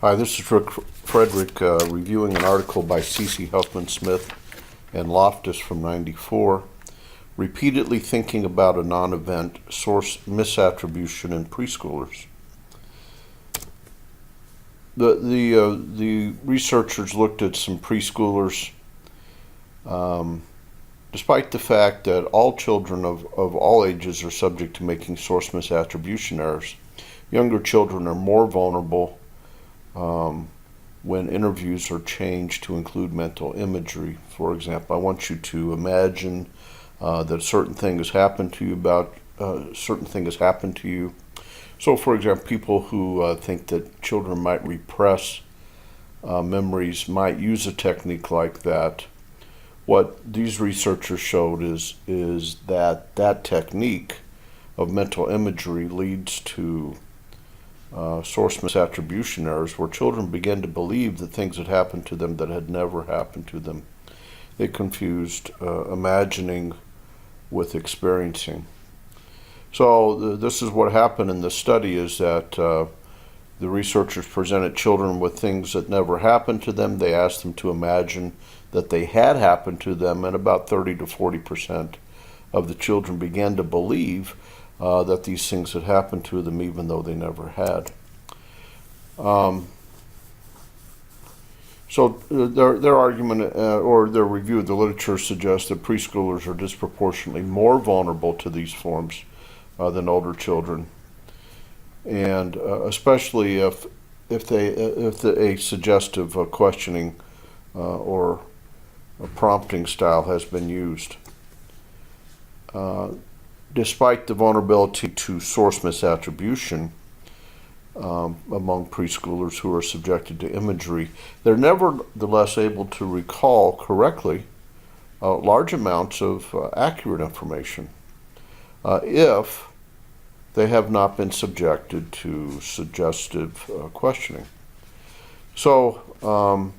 Hi, this is Rick Frederick reviewing an article by Ceci, Huffman, Smith, and Loftus from '94, Repeatedly Thinking About a Non-Event, Source Misattribution in Preschoolers. The researchers looked at some preschoolers, despite the fact that all children of all ages are subject to making source misattribution errors. Younger children are more vulnerable when interviews are changed to include mental imagery. For example, I want you to imagine that a certain thing has happened to you So, for example, people who think that children might repress memories might use a technique like that. What these researchers showed is that technique of mental imagery leads to source misattribution errors, where children begin to believe that things had happened to them that had never happened to them. They confused imagining with experiencing. So this is what happened in the study, is that the researchers presented children with things that never happened to them. They asked them to imagine that they had happened to them, and about 30 to 40% of the children began to believe that these things had happened to them even though they never had. So their argument or their review of the literature suggests that preschoolers are disproportionately more vulnerable to these forms than older children, and especially if a suggestive questioning or a prompting style has been used. Despite the vulnerability to source misattribution among preschoolers who are subjected to imagery, they're nevertheless able to recall correctly large amounts of accurate information if they have not been subjected to suggestive questioning. So,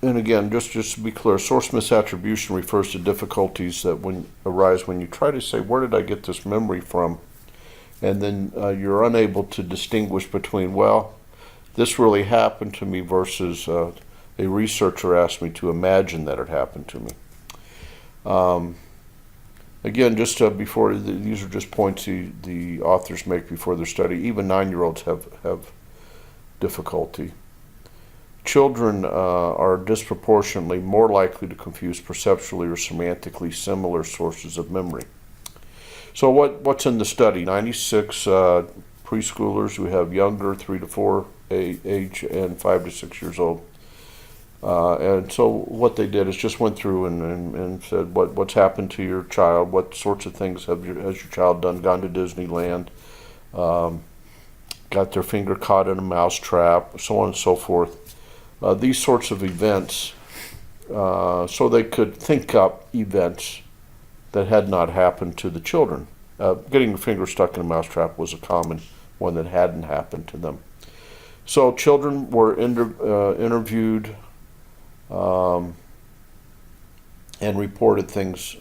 and again, just to be clear, source misattribution refers to difficulties that arise when you try to say, where did I get this memory from? And then you're unable to distinguish between, well, this really happened to me versus a researcher asked me to imagine that it happened to me. Again, just before, these are just points the authors make before their study. Even 9-year-olds have difficulty. Children are disproportionately more likely to confuse perceptually or semantically similar sources of memory. So what's in the study? 96 preschoolers who have younger, 3 to 4 age, and 5 to 6 years old. And so what they did is just went through and said, what's happened to your child? What sorts of things has your child done? Gone to Disneyland, got their finger caught in a mouse trap, so on and so forth. These sorts of events, so they could think up events that had not happened to the children. Getting your finger stuck in a mousetrap was a common one that hadn't happened to them. So children were interviewed and reported things,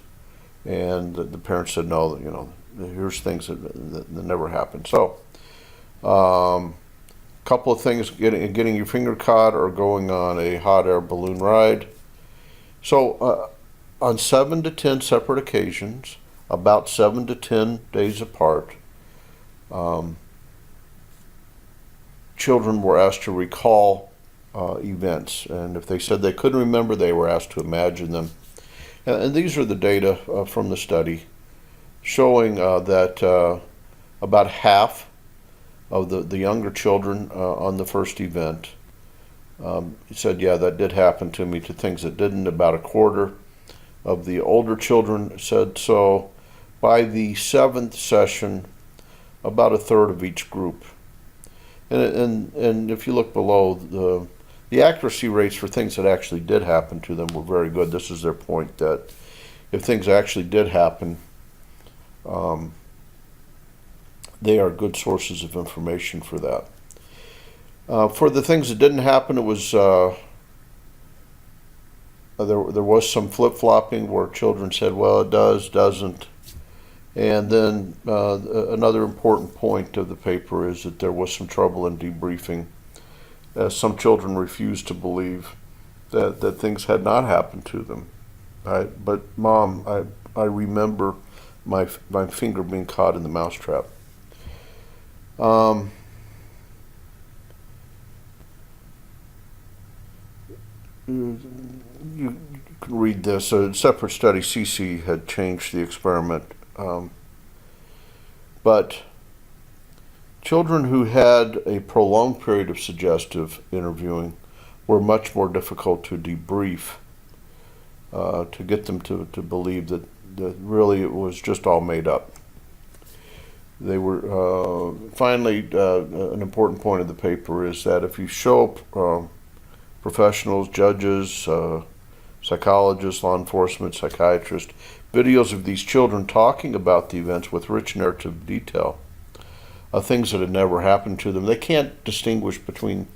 and the parents said, no, here's things that never happened. So couple of things: getting your finger caught or going on a hot air balloon ride. So on 7 to 10 separate occasions, about 7 to 10 days apart, children were asked to recall events, and if they said they couldn't remember, they were asked to imagine them. And these are the data from the study, showing that about half of the younger children on the first event said, yeah, that did happen to me, to things that didn't. About a quarter of the older children said so. By the 7th session, about a third of each group. And if you look below, the accuracy rates for things that actually did happen to them were very good. This is their point, that if things actually did happen, they are good sources of information for that. For the things that didn't happen, it was there was some flip-flopping where children said, well, it does, doesn't. And then another important point of the paper is that there was some trouble in debriefing as some children refused to believe that things had not happened to them. But Mom, I remember my finger being caught in the mousetrap. You can read this. A separate study, Ceci, had changed the experiment. But children who had a prolonged period of suggestive interviewing were much more difficult to debrief, to get them to believe that really it was just all made up. They were finally, an important point of the paper is that if you show professionals, judges, psychologists, law enforcement, psychiatrists, videos of these children talking about the events with rich narrative detail, things that had never happened to them, they can't distinguish between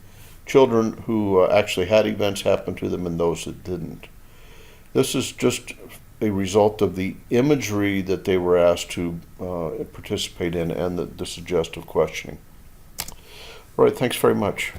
children who actually had events happen to them and those that didn't. This is just a result of the imagery that they were asked to participate in and the suggestive questioning. All right, thanks very much.